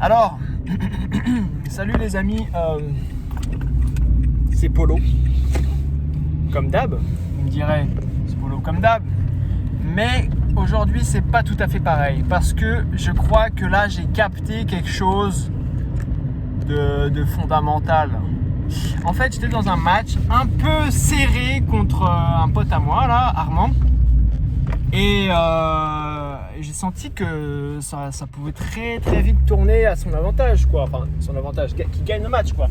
Alors, salut les amis, c'est Polo, comme d'hab, on me dirait, c'est Polo comme d'hab, mais aujourd'hui c'est pas tout à fait pareil, parce que je crois que là j'ai capté quelque chose de fondamental. En fait, j'étais dans un match un peu serré contre un pote à moi, là, Armand, et j'ai senti que ça pouvait très très vite tourner à son avantage, quoi. Enfin, son avantage, qui gagne le match, quoi.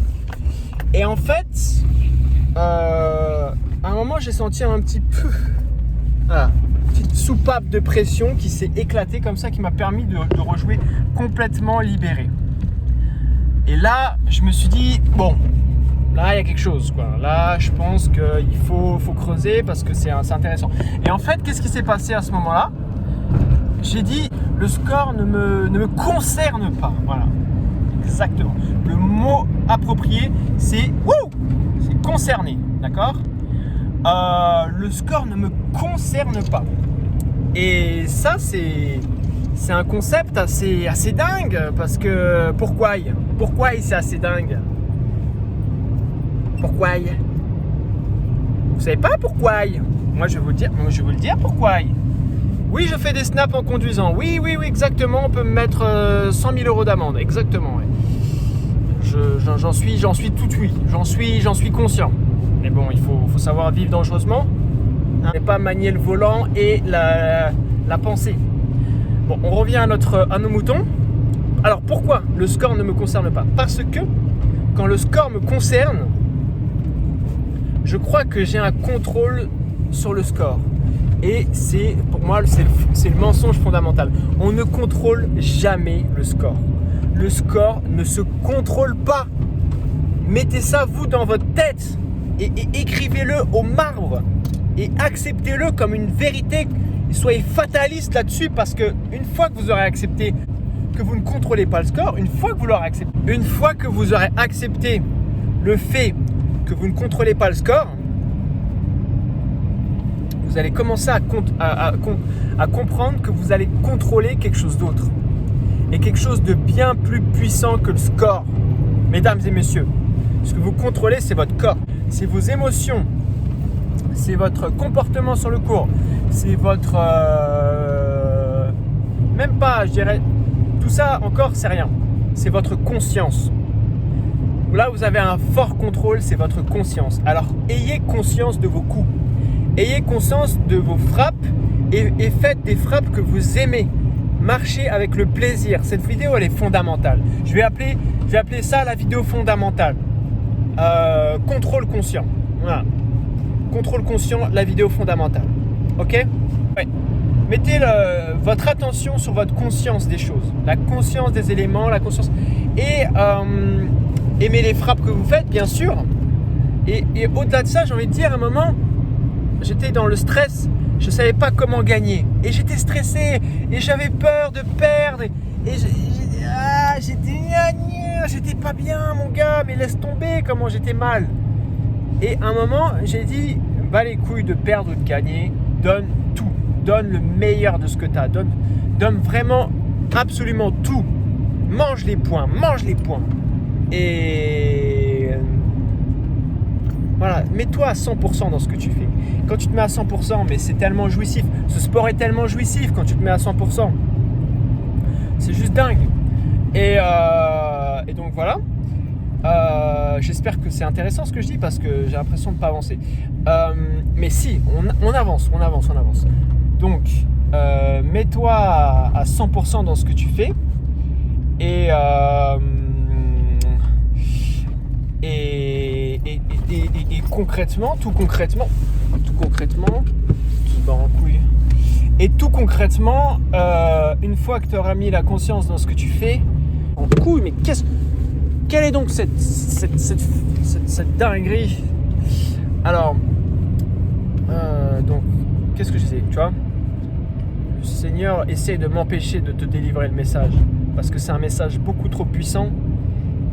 Et en fait, à un moment, j'ai senti un petit peu, voilà, une petite soupape de pression qui s'est éclatée comme ça, qui m'a permis de rejouer complètement libéré. Et là, je me suis dit, bon, là, il y a quelque chose, quoi. Là, je pense qu'il faut creuser parce que c'est intéressant. Et en fait, qu'est-ce qui s'est passé à ce moment-là? J'ai dit, le score ne me concerne pas. Voilà, exactement. Le mot approprié, c'est concerné, d'accord? Le score ne me concerne pas. Et ça, c'est un concept assez dingue, parce que pourquoi c'est assez dingue? Pourquoi? Vous savez pas pourquoi? Moi je vais vous le dire pourquoi. Oui, je fais des snaps en conduisant. Oui, exactement. On peut me mettre 100 000 € d'amende. Exactement. Ouais. J'en suis tout oui. J'en suis conscient. Mais bon, il faut savoir vivre dangereusement. Et pas manier le volant et la pensée. Bon, on revient à nos moutons. Alors pourquoi le score ne me concerne pas? Parce que quand le score me concerne, je crois que j'ai un contrôle sur le score. Et pour moi, c'est le mensonge fondamental. On ne contrôle jamais le score. Le score ne se contrôle pas. Mettez ça, vous, dans votre tête et écrivez-le au marbre et acceptez-le comme une vérité. Et soyez fataliste là-dessus, parce qu'une fois que vous aurez accepté que vous ne contrôlez pas le score, une fois que vous aurez accepté le fait que vous ne contrôlez pas le score, vous allez commencer à comprendre que vous allez contrôler quelque chose d'autre. Et quelque chose de bien plus puissant que le score. Mesdames et messieurs, ce que vous contrôlez, c'est votre corps, c'est vos émotions, c'est votre comportement sur le court, c'est votre... même pas, je dirais, tout ça encore, c'est rien. C'est votre conscience. Là, vous avez un fort contrôle, c'est votre conscience. Alors, ayez conscience de vos coups. Ayez conscience de vos frappes et faites des frappes que vous aimez. Marchez avec le plaisir. Cette vidéo, elle est fondamentale. Je vais appeler ça la vidéo fondamentale. Contrôle conscient. Voilà. Contrôle conscient, la vidéo fondamentale. Ok? Ouais. Mettez votre attention sur votre conscience des choses. La conscience des éléments, la conscience... Et aimez les frappes que vous faites, bien sûr. Et au-delà de ça, j'ai envie de dire, à un moment, j'étais dans le stress. Je ne savais pas comment gagner. Et j'étais stressé. Et j'avais peur de perdre. Et j'étais pas bien, mon gars. Mais laisse tomber comment j'étais mal. Et à un moment, j'ai dit, bats les couilles de perdre ou de gagner. Donne tout. Donne le meilleur de ce que tu as. Donne vraiment absolument tout. Mange les points. Et voilà, mets-toi à 100% dans ce que tu fais. Quand tu te mets à 100%, mais c'est tellement jouissif. Ce sport est tellement jouissif quand tu te mets à 100%. C'est juste dingue. Et donc voilà. J'espère que c'est intéressant ce que je dis, parce que j'ai l'impression de ne pas avancer. Mais si, on avance. Donc, mets-toi à 100% dans ce que tu fais. Et concrètement, tout concrètement, une fois que tu auras mis la conscience dans ce que tu fais, en couille, mais quelle est donc cette dinguerie? Alors, donc, qu'est-ce que je disais, tu vois? Le Seigneur essaie de m'empêcher de te délivrer le message, parce que c'est un message beaucoup trop puissant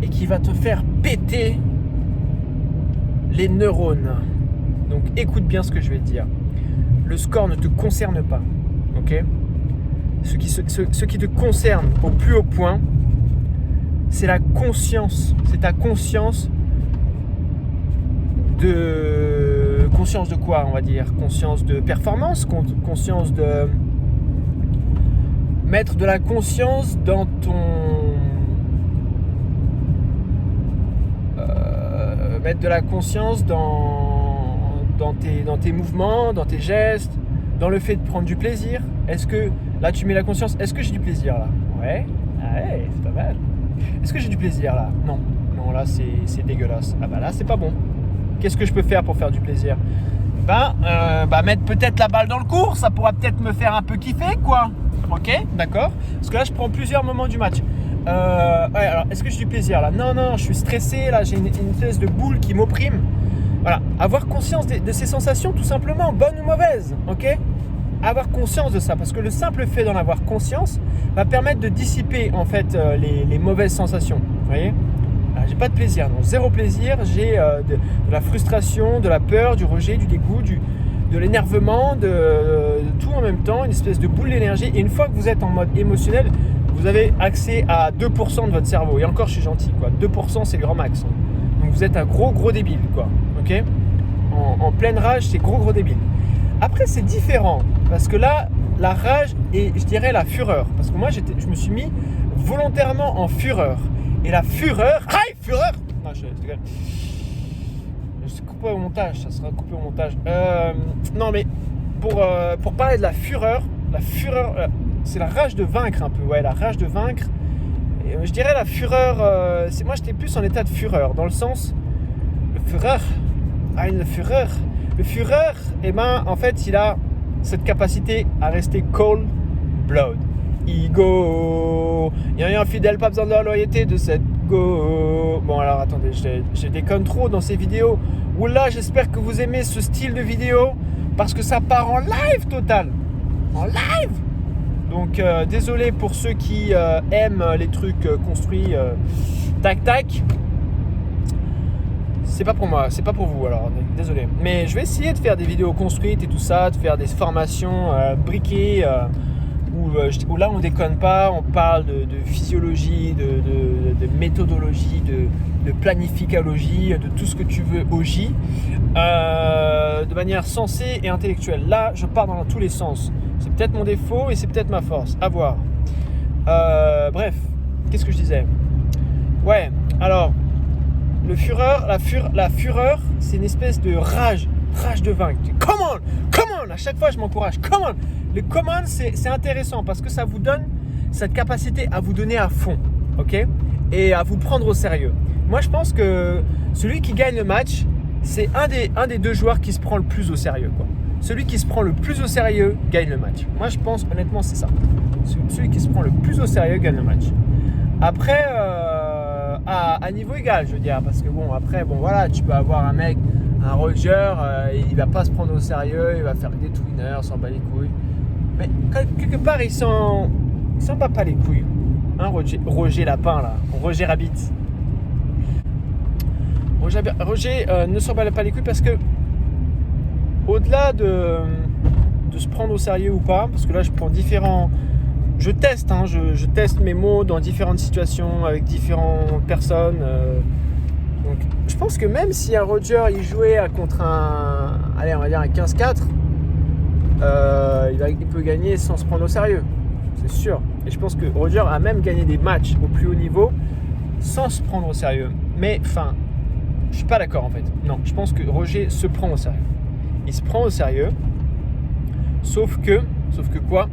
et qui va te faire péter les neurones. Donc écoute bien ce que je vais te dire. Le score ne te concerne pas, ok? Ce qui te concerne au plus haut point, c'est la conscience. C'est ta conscience de... Conscience de quoi, on va dire? Conscience de performance, conscience de... Mettre de la conscience dans ton... mettre de la conscience dans tes mouvements, dans tes gestes, dans le fait de prendre du plaisir. Est-ce que, là tu mets la conscience, est-ce que j'ai du plaisir là? Ouais, c'est pas mal. Est-ce que j'ai du plaisir là? Non, là c'est dégueulasse. Ah bah là c'est pas bon. Qu'est-ce que je peux faire pour faire du plaisir? Mettre peut-être la balle dans le cours, ça pourra peut-être me faire un peu kiffer quoi. Ok, d'accord. Parce que là je prends plusieurs moments du match. Alors est-ce que j'ai du plaisir là? Non, je suis stressé là, j'ai une espèce de boule qui m'opprime. Voilà, avoir conscience de ces sensations tout simplement, bonnes ou mauvaises, ok? Avoir conscience de ça, parce que le simple fait d'en avoir conscience va permettre de dissiper en fait les mauvaises sensations, vous voyez? Alors, j'ai pas de plaisir, non, zéro plaisir, j'ai de la frustration, de la peur, du rejet, du dégoût, de l'énervement, de tout en même temps, une espèce de boule d'énergie. Et une fois que vous êtes en mode émotionnel, vous avez accès à 2% de votre cerveau. Et encore, je suis gentil, quoi. 2% c'est le grand max. Donc vous êtes un gros débile, quoi. Ok? En pleine rage, c'est gros débile. Après, c'est différent parce que là, la rage et je dirais la fureur. Parce que moi, je me suis mis volontairement en fureur. Et la fureur, fureur. Non, je coupe au montage, ça sera coupé au montage. Non, mais pour parler de la fureur, c'est la rage de vaincre un peu. Ouais, la rage de vaincre. Et, je dirais la fureur. Moi, j'étais plus en état de fureur, dans le sens le fureur. Le fureur, en fait, il a cette capacité à rester cold blood. Ego, il y a un fidèle, pas besoin de la loyauté de cette go. Bon alors attendez, je déconne trop dans ces vidéos. Oula, j'espère que vous aimez ce style de vidéo parce que ça part en live total. En live. Donc désolé pour ceux qui aiment les trucs construits tac. C'est pas pour moi, c'est pas pour vous alors, désolé. Mais je vais essayer de faire des vidéos construites et tout ça, de faire des formations briquées où là on déconne pas, on parle de physiologie, de méthodologie, de planificologie, de tout ce que tu veux au J, de manière sensée et intellectuelle. Là je pars dans tous les sens. C'est peut-être mon défaut et c'est peut-être ma force, à voir. Bref, qu'est-ce que je disais? Ouais, alors la fureur, c'est une espèce de rage de vaincre. Come on, à chaque fois je m'encourage. Come on. Le come on, c'est intéressant parce que ça vous donne cette capacité à vous donner à fond, ok, et à vous prendre au sérieux. Moi, je pense que celui qui gagne le match, c'est un des deux joueurs qui se prend le plus au sérieux, quoi. Celui qui se prend le plus au sérieux gagne le match. Moi, je pense honnêtement, c'est ça. Celui qui se prend le plus au sérieux gagne le match. Après, à niveau égal, je veux dire, parce que voilà, tu peux avoir un mec, un Roger, il va pas se prendre au sérieux, il va faire des twinners, s'en bat les couilles. Mais quelque part, il s'en bat pas les couilles. Hein, Roger Lapin, là, Roger Rabbit. Roger ne s'en bat pas les couilles parce que, au-delà de se prendre au sérieux ou pas, parce que là, je teste, je teste mes mots dans différentes situations, avec différentes personnes. Donc, je pense que même si un Roger il jouait contre un 15-4, il peut gagner sans se prendre au sérieux, c'est sûr. Et je pense que Roger a même gagné des matchs au plus haut niveau sans se prendre au sérieux. Mais enfin, je suis pas d'accord en fait. Non, je pense que Roger se prend au sérieux. Il se prend au sérieux, sauf que quoi?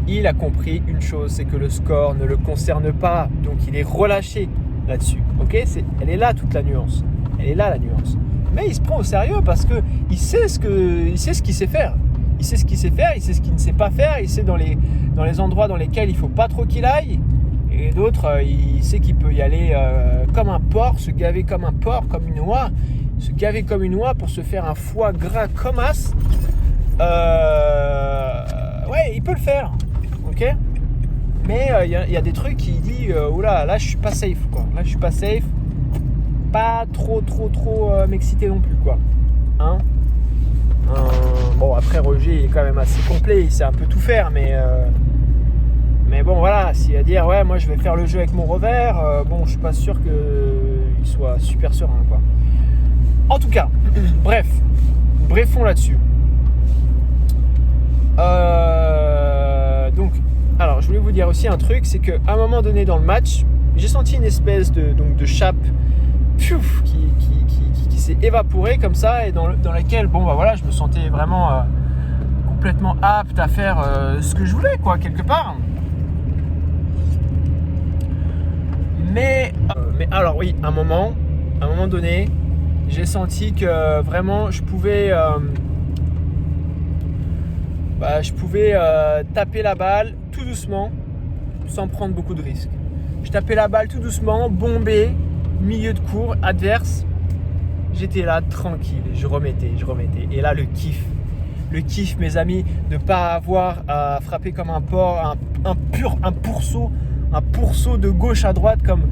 Il a compris une chose, c'est que le score ne le concerne pas, donc il est relâché là-dessus. Ok, elle est là toute la nuance. Elle est là la nuance. Mais il se prend au sérieux parce que il sait ce qu'il sait faire. Il sait ce qu'il sait faire, il sait ce qu'il ne sait pas faire, il sait dans les endroits dans lesquels il faut pas trop qu'il aille, et d'autres il sait qu'il peut y aller comme un porc, se gaver comme un porc, comme une oie, se gaver comme une oie pour se faire un foie gras comme as. Ouais, il peut le faire, ok. Mais il y a des trucs qui dit oula, là je suis pas safe quoi. Là je suis pas safe. Pas trop m'exciter non plus quoi. Hein? Bon après Roger il est quand même assez complet, il sait un peu tout faire, mais Mais bon, voilà, s'il va dire, ouais, moi je vais faire le jeu avec mon revers, bon, je suis pas sûr qu'il soit super serein, quoi. En tout cas, brefons là-dessus. Donc, alors, je voulais vous dire aussi un truc, c'est qu'à un moment donné dans le match, j'ai senti une espèce de chape qui s'est évaporée comme ça, et dans laquelle, bon, bah voilà, je me sentais vraiment complètement apte à faire ce que je voulais, quoi, quelque part. Mais alors oui, à un moment donné, j'ai senti que vraiment je pouvais taper la balle tout doucement, sans prendre beaucoup de risques. Je tapais la balle tout doucement, bombé, milieu de cours, adverse. J'étais là tranquille, je remettais. Et là, le kiff, mes amis, de ne pas avoir à frapper comme un porc, un pourceau de gauche à droite, comme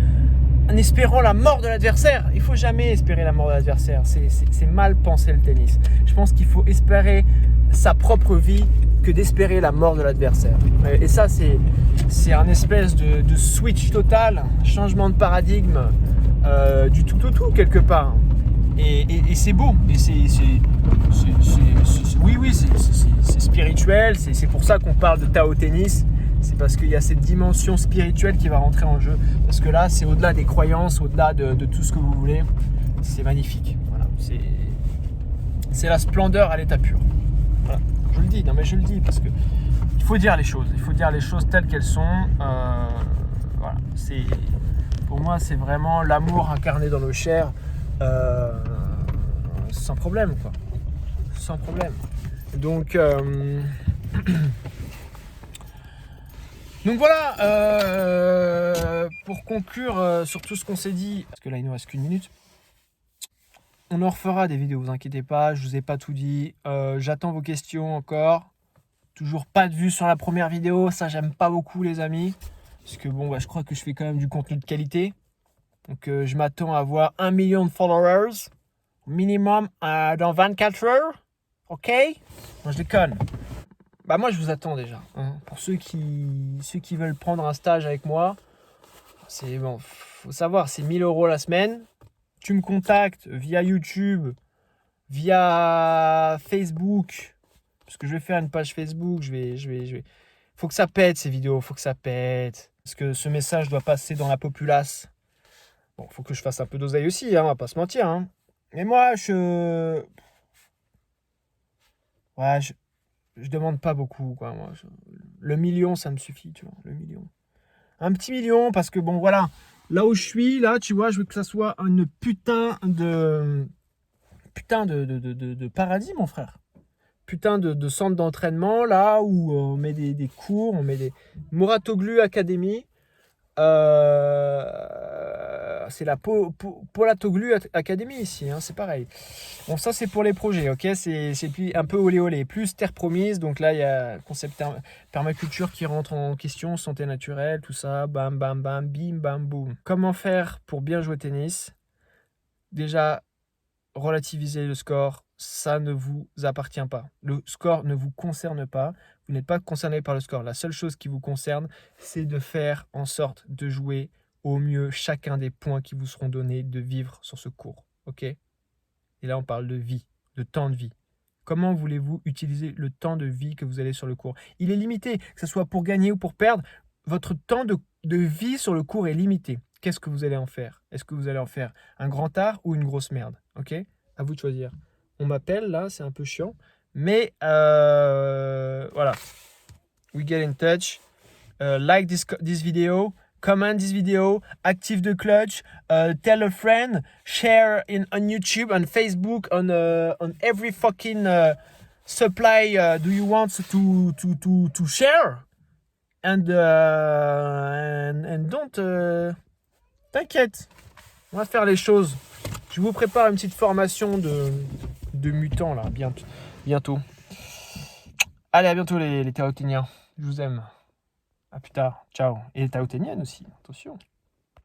en espérant la mort de l'adversaire. Il ne faut jamais espérer la mort de l'adversaire. C'est mal pensé le tennis. Je pense qu'il faut espérer sa propre vie que d'espérer la mort de l'adversaire. Et ça, c'est un espèce de switch total, changement de paradigme du tout au tout quelque part. Et c'est beau. Et oui, c'est spirituel. C'est pour ça qu'on parle de Tao Tennis. C'est parce qu'il y a cette dimension spirituelle qui va rentrer en jeu. Parce que là, c'est au-delà des croyances, au-delà de tout ce que vous voulez. C'est magnifique. Voilà. C'est la splendeur à l'état pur. Voilà. Je le dis, parce que il faut dire les choses. Il faut dire les choses telles qu'elles sont. Voilà. Pour moi, c'est vraiment l'amour incarné dans nos chairs. Sans problème, quoi. Sans problème. Donc voilà, pour conclure sur tout ce qu'on s'est dit, parce que là il nous reste qu'une minute, on en refera des vidéos, vous inquiétez pas, je vous ai pas tout dit, j'attends vos questions encore, toujours pas de vues sur la première vidéo, ça j'aime pas beaucoup les amis, parce que bon, je crois que je fais quand même du contenu de qualité, donc je m'attends à avoir 1 million de followers, minimum dans 24 heures, ok? Moi je déconne. Bah moi je vous attends déjà, hein. Pour ceux qui veulent prendre un stage avec moi, c'est bon, faut savoir, c'est 1 000 € la semaine. Tu me contactes via YouTube, via Facebook, parce que je vais faire une page Facebook, je vais. Faut que ça pète ces vidéos, faut que ça pète, parce que ce message doit passer dans la populace. Bon, faut que je fasse un peu d'oseille aussi, hein, on va pas se mentir, hein. Mais moi je demande pas beaucoup, quoi. Moi, le million, ça me suffit, tu vois, le million. Un petit million, parce que bon, voilà, là où je suis, là, tu vois, je veux que ça soit une putain de paradis, mon frère. Putain de centre d'entraînement, là où on met des cours, on met des Mouratoglou Academy. C'est la Polatoglu Academy ici, hein, c'est pareil. Bon, ça c'est pour les projets, ok, c'est un peu olé olé, plus terre promise. Donc là il y a le concept permaculture qui rentre en question, santé naturelle, tout ça, bam bam bam, bim bam boum. Comment faire pour bien jouer au tennis? Déjà, relativiser le score, ça ne vous appartient pas. Le score ne vous concerne pas. Vous n'êtes pas concerné par le score. La seule chose qui vous concerne, c'est de faire en sorte de jouer au mieux chacun des points qui vous seront donnés, de vivre sur ce cours. Ok? Et là, on parle de vie, de temps de vie. Comment voulez-vous utiliser le temps de vie que vous avez sur le cours? Il est limité, que ce soit pour gagner ou pour perdre. Votre temps de vie sur le cours est limité. Qu'est-ce que vous allez en faire? Est-ce que vous allez en faire un grand art ou une grosse merde? Ok? À vous de choisir. On m'appelle là, c'est un peu chiant. Mais voilà. We get in touch. Like this video. Comment this video. Active the clutch. Tell a friend. Share on YouTube, on Facebook, on every fucking supply do you want to share. And don't... T'inquiète. On va faire les choses. Je vous prépare une petite formation de mutants là, bientôt. Allez, à bientôt les Taoténiens. Je vous aime. À plus tard. Ciao. Et les Taoténiennes aussi, attention.